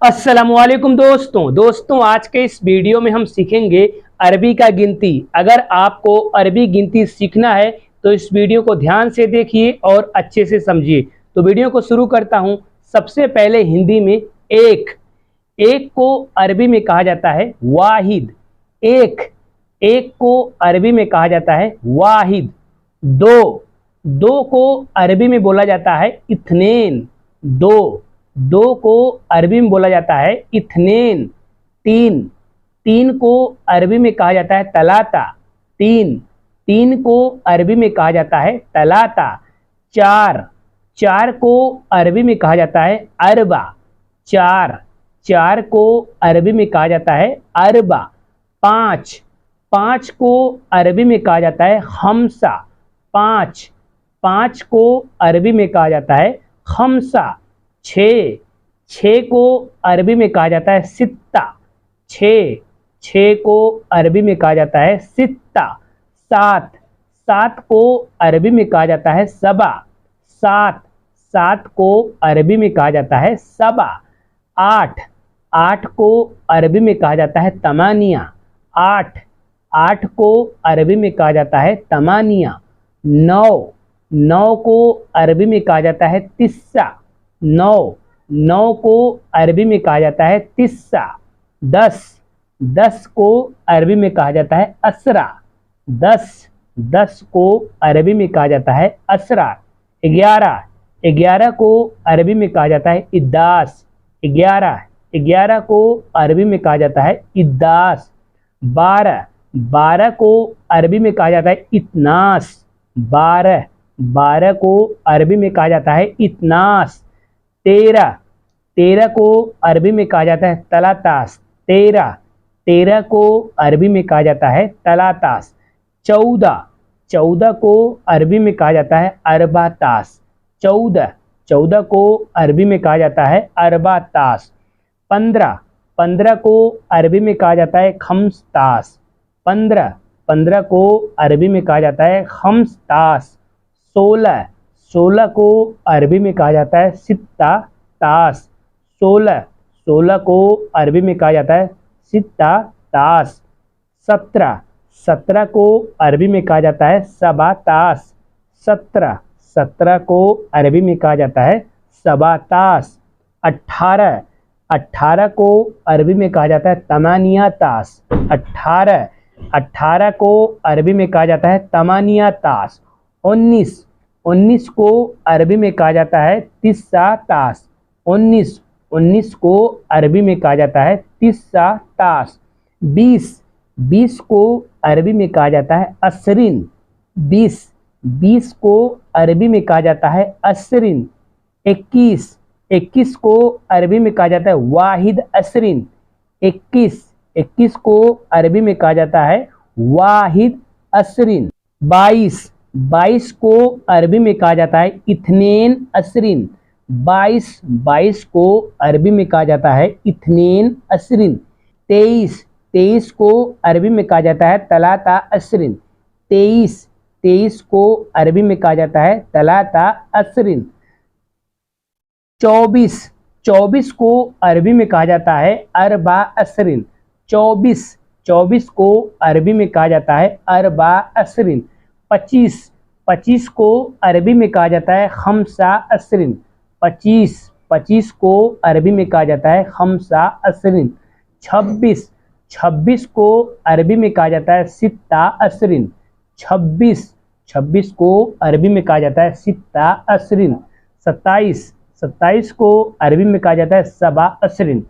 अस्सलामुअलैकुम दोस्तों आज के इस वीडियो में हम सीखेंगे अरबी का गिनती। अगर आपको अरबी गिनती सीखना है तो इस वीडियो को ध्यान से देखिए और अच्छे से समझिए। तो वीडियो को शुरू करता हूं। सबसे पहले हिंदी में एक को अरबी में कहा जाता है वाहिद। एक को अरबी में कहा जाता है वाहिद। दो को अरबी में बोला जाता है इत्नेन। दो को अरबी में बोला जाता है इत्नेन। तीन को अरबी में कहा जाता है तलाता। तीन को अरबी में कहा जाता है तलाता। चार को अरबी में कहा जाता है अरबा। चार को अरबी में कहा जाता है अरबा। पाँच को अरबी में कहा जाता है खम्सा। पाँच को अरबी में कहा जाता है खम्सा। छः को अरबी में कहा जाता है सित्ता। छः को अरबी में कहा जाता है सित्ता। सात को अरबी में कहा जाता है सबा। सात को अरबी में कहा जाता है सबा। आठ को अरबी में कहा जाता है तमानिया। आठ को अरबी में कहा जाता है तमानिया। नौ को अरबी में कहा जाता है तिस्सा। नौ को अरबी में कहा जाता है तिस्सा। 10 को अरबी में कहा जाता है असरा। 10 को अरबी में कहा जाता है असरा। 11 को अरबी में कहा जाता है इद्दास। 11 को अरबी में कहा जाता है इद्दास। 12 को अरबी में कहा जाता है इतनास। 12 को अरबी में कहा जाता है इतनास। 13 को अरबी में कहा जाता है तलातास। 13 को अरबी में कहा जाता है तलातास। 14 को अरबी में कहा जाता है अरबातास। 14 को अरबी में कहा जाता है अरबातास। 15 को अरबी में कहा जाता है खम्सतास। 15 को अरबी में कहा जाता है खम्सतास। 16 को अरबी में कहा जाता है सित्ता तास। 16 को अरबी में कहा जाता है सित्ता तास। 17 को अरबी में कहा जाता है सबा तास। 17 को अरबी में कहा जाता है सबा तास। 18 को अरबी में कहा जाता है तमानिया तास। 18 को अरबी में कहा जाता है तमानिया तास। 19 को अरबी में कहा जाता है तिस्सा तास। 19 को अरबी में कहा जाता है तिस्सा तास। 20 को अरबी में कहा जाता है असरिन। 20 को अरबी में कहा जाता है असरिन। 21 को अरबी में कहा जाता है वाहिद असरिन। 21 को अरबी में कहा जाता है वाहिद असरिन। 22 को अरबी में कहा जाता है इत्नेन असरिन। 22 को अरबी में कहा जाता है इत्नेन असरिन। 23 को अरबी में कहा जाता है तलाता असरिन। 23 को अरबी में कहा जाता है तलाता असरिन। 24 को अरबी में कहा जाता है अरबा असरिन। 24 को अरबी में कहा जाता है अरबा असरिन। 25 को अरबी में कहा जाता है खम्सा असरिन। 25 को अरबी में कहा जाता है खम्सा असरिन। 26 को अरबी में कहा जाता है सित्ता असरिन। 26 को अरबी में कहा जाता है सित्ता असरिन। 27 को अरबी में कहा जाता है सबा असरिन।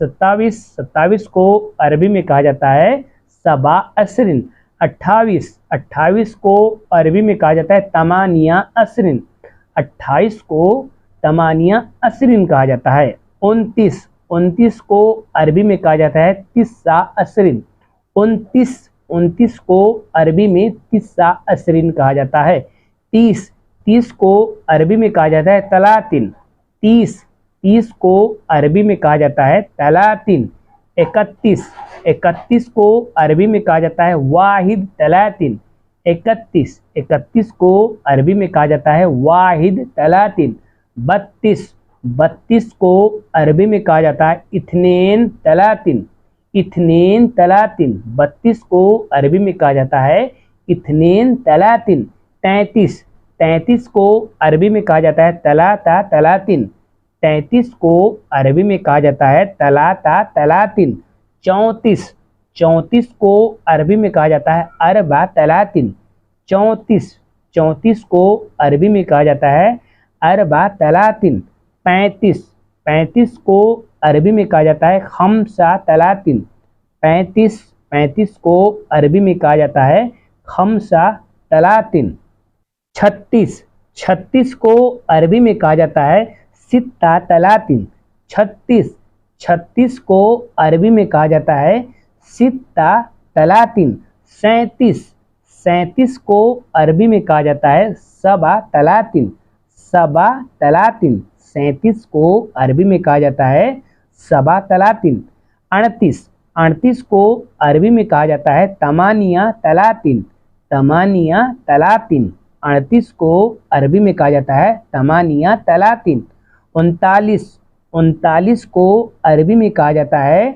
27 को अरबी में कहा जाता है सबा असरिन। 28 को अरबी में कहा जाता है तमानिया असरिन। 28 को तमानिया असरिन कहा जाता है। 29 को अरबी में कहा जाता है तिस्सा असरिन। 29 को अरबी में तिस्सा असरिन कहा जाता है। 30 को अरबी में कहा जाता है तलातिन। 30 को अरबी में कहा जाता है तलातिन। 31 को अरबी में कहा जाता है वाहिद तलातिन। 31 को अरबी में कहा जाता है वाहिद तलातिन। 32 32 को अरबी में कहा जाता है इथनेन तलातिन, इथनेन तलातिन। 32 को अरबी में कहा जाता है इथनेन तलातिन। 33, 33 को अरबी में कहा जाता है तलाता तलातिन, 33 को अरबी में कहा जाता है तलाता तलातिन। 34, 34 को अरबी में कहा जाता है अरबा तलातिन, 34, 34 को अरबी में कहा जाता है अरबा तलातिन। 35, 35 को अरबी में कहा जाता है खम्सा तलातिन, 35, 35 को अरबी में कहा जाता है खम्सा तलातिन। 36, 36 को अरबी में कहा जाता है सित्ता तलातिन, 36, 36 को अरबी में कहा जाता है सित्ता तलातिन। 37, 37 को अरबी में कहा जाता है सबा तलातिन, सबा तलातिन। 37 को अरबी में कहा जाता है सबा तलातिन। 38, 38 को अरबी में कहा जाता है तमानिया तलातिन, तमानिया तलातिन। 38 को अरबी में कहा जाता है तमानिया तलातिन। 39, 39 को अरबी में कहा जाता है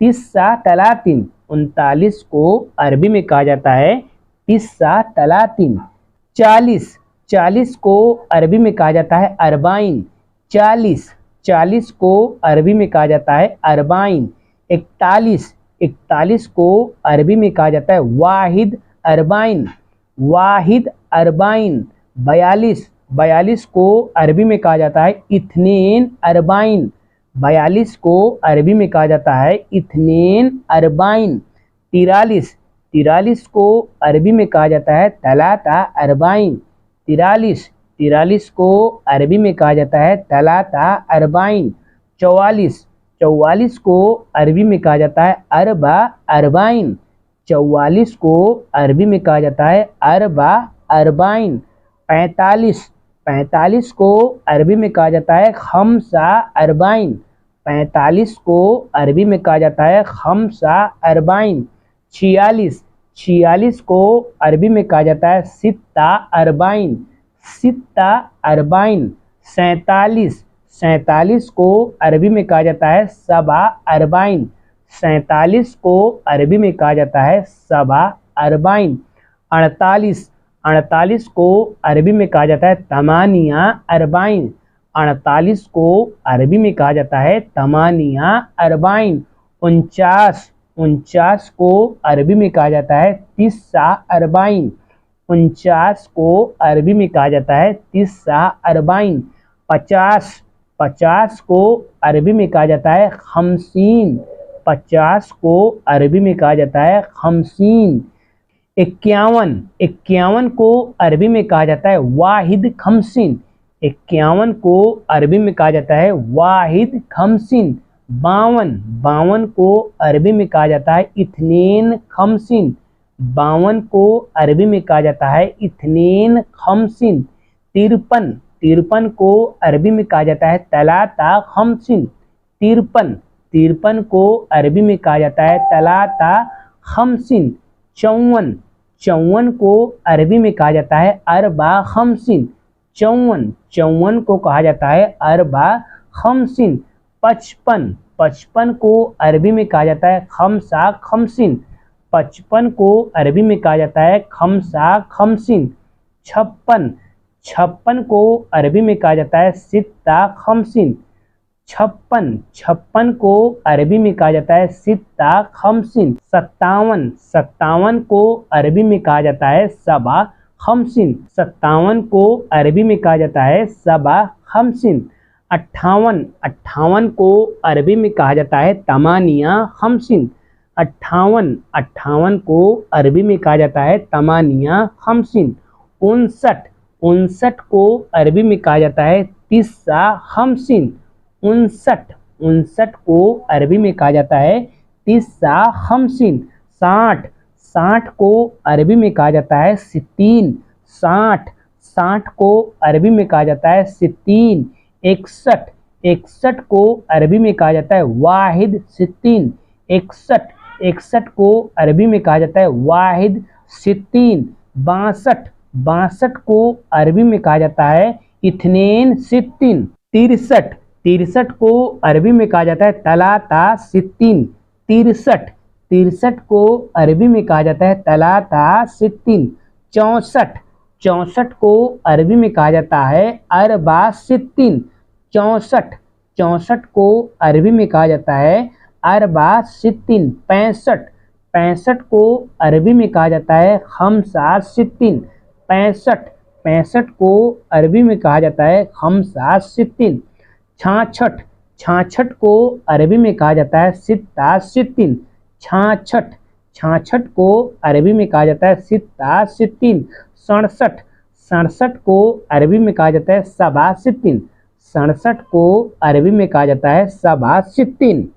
तिस्सा तलातिन, 39 को अरबी में कहा जाता है तिस्सा तलातिन। 40, 40 को अरबी में कहा जाता है अरबाइन, 40, 40 को अरबी में कहा जाता है अरबाइन। 41, 41 को अरबी में कहा जाता है वाहिद अरबाइन, वाहिद अरबाइन। 42, 42 को अरबी में कहा जाता है इथनेन अरबाइन, 42 को अरबी में कहा जाता है इथनेन अरबाइन। 43, 43 को अरबी में कहा जाता है तलाता अरबाइन, 43, 43 को अरबी में कहा जाता है तलाता अरबाइन। 44, 44 को अरबी में कहा जाता है अरबा अरबाइन, 44 को अरबी में कहा जाता है अरबा अरबाइन। 45, 45 को अरबी में कहा जाता है खम्सा अरबाइन, 45 को अरबी में कहा जाता है खम्सा अरबाइन। 46, 46 को अरबी में कहा जाता है सित्ता अरबाइन, सित्ता अरबाइन। 47, 47 को अरबी में कहा जाता है सबा अरबाइन, 47 को अरबी में कहा जाता है सबा अरबाइन। 48, 48 को अरबी में कहा जाता है तमानिया अरबाइन, 48 को अरबी में कहा जाता है तमानिया अरबाइन। 49, 49 को अरबी में कहा जाता है तिस्सा अरबाइन, 49 को अरबी में कहा जाता है तिस्सा अरबाइन। 50, 50 को अरबी में कहा जाता है खमसीन, 50 को अरबी में कहा जाता है खमसीन। 51, 51 को अरबी में कहा जाता है वाहिद खमसीन, 51 को अरबी में कहा जाता है वाहिद खमसीन। 52, 52 को अरबी में कहा जाता है इथनेन खमसीन, 52 को अरबी में कहा जाता है इथनेन खमसीन। 53, 53 को अरबी में कहा जाता है तलाता खमसीन, 53, 53 को अरबी में कहा जाता है तलाता खमसीन। 54, 54 को अरबी में कहा जाता है अरबा खमसीन, 54, 54 को कहा जाता है अरबा खमसीन। 55, 55 को अरबी में कहा जाता है खमसा खमसीन, 55 को अरबी में कहा जाता है खमसा खमसीन। 56, 56 को अरबी में कहा जाता है सित्ता खमसीन, 56, 56 को अरबी में कहा जाता है सित्ता खमसीन। 57, 57 को अरबी में कहा जाता है सबा खमसीन, 57 को अरबी में कहा जाता है सबा खमसीन। 58, 58 को अरबी में कहा जाता है तमानिया खमसीन, 58, 58 को अरबी में कहा जाता है तमानिया खमसीन। 59, 59 को अरबी में कहा जाता है तिस्सा खमसीन, 59, 59 को अरबी में कहा जाता है तिस्सा खमसीन। 60, 60 को अरबी में कहा जाता है सित्तीन, 60, 60 को अरबी में कहा जाता है सित्तीन। 61, 61 को अरबी में कहा जाता है वाहिद सित्तीन, 61, 61 को अरबी में कहा जाता है वाहिद सित्तीन। 62, 62 को अरबी में कहा जाता है इथनेन सित्तीन। 63, 63 को अरबी में कहा जाता है तलाता सित्तीन। 63 को अरबी में कहा जाता है तलाता सित्तीन। 64 को अरबी में कहा जाता है अरबा सित्तीन। 64 को अरबी में कहा जाता है अरबा सित्तीन। 65 को अरबी में कहा जाता है खमसा सित्तीन। 65 को अरबी में कहा जाता है खमसा सित्तीन। 66 को अरबी में कहा जाता है सित्ता सित्तीन। 66 को अरबी में कहा जाता है सित्ता सित्तीन। 67 को अरबी में कहा जाता है सबा सित्तीन। 67 को अरबी में कहा जाता है सबा सित्तीन।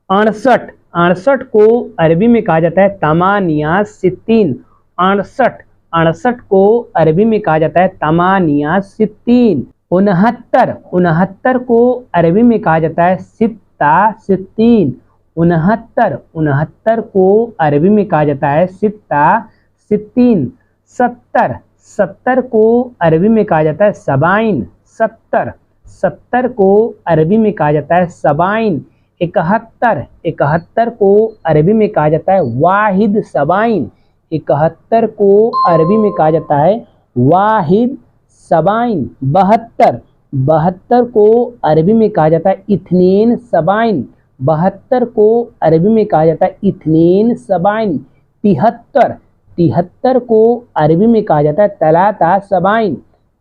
68 को अरबी में कहा जाता है तमानिया सित्तीन। 68 को अरबी में कहा जाता है तमानिया सित्तीन। 69 को अरबी में कहा जाता है सित्ता सित्तीन। 69 को अरबी में कहा जाता है सित्ता सित्तीन। 70 को अरबी में कहा जाता है सबाइन। 70 को अरबी में कहा जाता है सबाइन। 71 को अरबी में कहा जाता है वाहिद सबाइन। 71 को अरबी में कहा जाता है वाहिद सबाइन। 72 को अरबी में कहा जाता है इथनीन सबाइन। 72 को अरबी में कहा जाता है इथनीन सबाइन। 73 को अरबी में कहा जाता है तलाता सबाइन।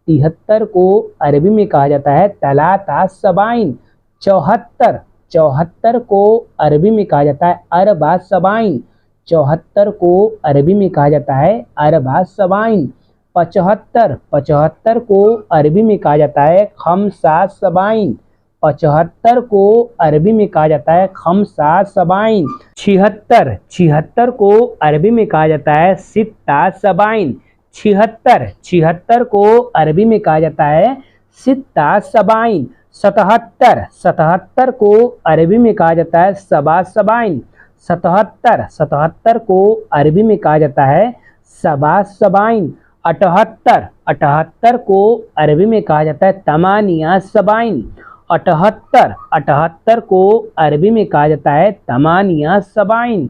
73 को अरबी में कहा जाता है तलाता सबाइन। 74 को अरबी में कहा जाता है अरबा सबाइन। 74 को अरबी में कहा जाता है अरबा सबाइन। 75 को अरबी में कहा जाता है खमसा सबाइन। 75 को अरबी में कहा जाता है खमसा सबाइन। 76 को अरबी में कहा जाता है सित्ता सबाइन। 76 को अरबी में कहा जाता है सित्ता सबाइन। 77 को अरबी में कहा जाता है सबा सबाइन। 77 को अरबी में कहा जाता है सबा सबाइन। 78 को अरबी में कहा जाता है तमानिया सबाइन। 78 को अरबी में कहा जाता है तमानिया सबाइन।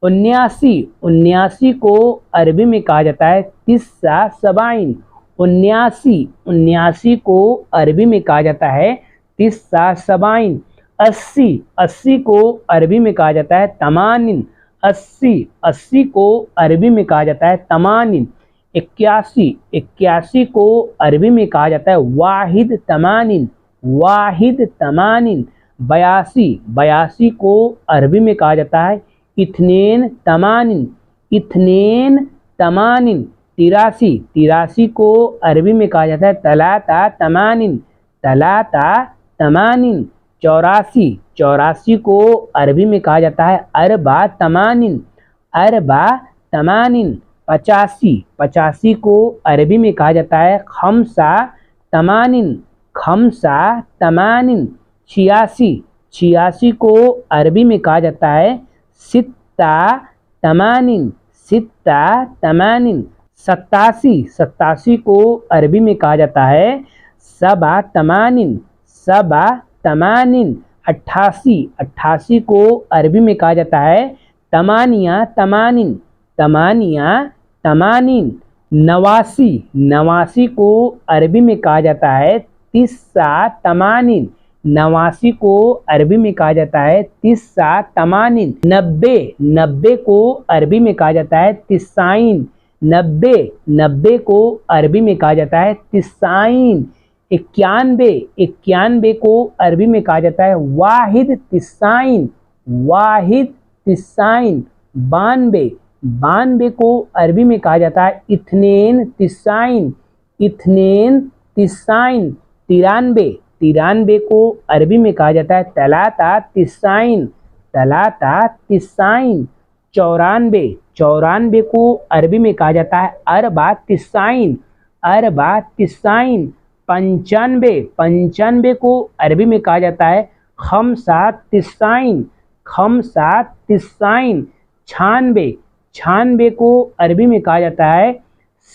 79 को अरबी में कहा जाता है तिस्सा सबाइन। 79 को अरबी में कहा जाता है तिस्सा सबाइन। 80 को अरबी में कहा जाता है तमानिन। 80 को अरबी में कहा जाता है तमानिन। 81 को अरबी में कहा जाता है वाहिद तमानिन। वाहिद तमानिन। 82 को अरबी में कहा जाता है इथनेन तमानिन। इथनेन तमानिन। 83 को अरबी में कहा जाता है तलाता तमानिन। तलाता तमानिन। 84 को अरबी में कहा जाता है अरबा तमानिन। अरबा तमानिन। 85 को अरबी में कहा जाता है खमसा तमानिन। खमसा तमानिन। 86 को अरबी में कहा जाता है सित्ता तमानिन। सित्ता तमानिन। 87 को अरबी में कहा जाता है सबा तमानिन। सबा तमानिन। 88 को अरबी में कहा जाता है तमानिया तमानिन। तमानिया तमानिन। 89 को अरबी में कहा जाता है तिस्सा तमानिन। 89 को अरबी में कहा जाता है तिस्सा तमानिन। 90 को अरबी में कहा जाता है तिस्साइन। 90 को अरबी में कहा जाता है तिस्साइन। 91 को अरबी में कहा जाता है वाहिद तिस्साइन। वाहिद तिस्साइन। 92 को अरबी में कहा जाता है इथनेन तिस्साइन। इथनेन तिस्साइन। 93 को अरबी में कहा जाता है तलाता तिस्साइन। तलाता तिस्साइन। 94 को अरबी में कहा जाता है अरबा तिस्साइन। अरबा तिस्साइन। 95 को अरबी में कहा जाता है खमसा तिस्साइन। खमसा तिस्साइन। 96 को अरबी में कहा जाता है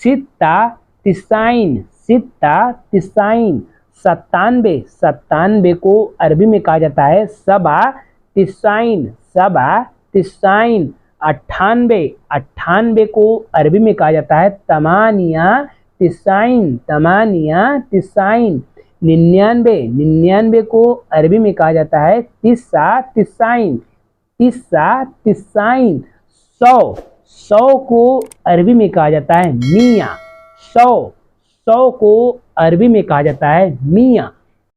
सित्ता तिस्साइन। सित्ता तिस्साइन। 97, 97 को अरबी में कहा जाता है सबा तिसाइन, सबा तिसाइन। 98, 98 को अरबी में कहा जाता है तमानिया तिसाइन, तमानिया तिसाइन। 99, 99 को अरबी में कहा जाता है तिस्सा तिसाइन, तिस्सा तिसाइन। 100, 100 को अरबी में कहा जाता है मियाँ, 100, 100 को अरबी में कहा जाता है मियाँ।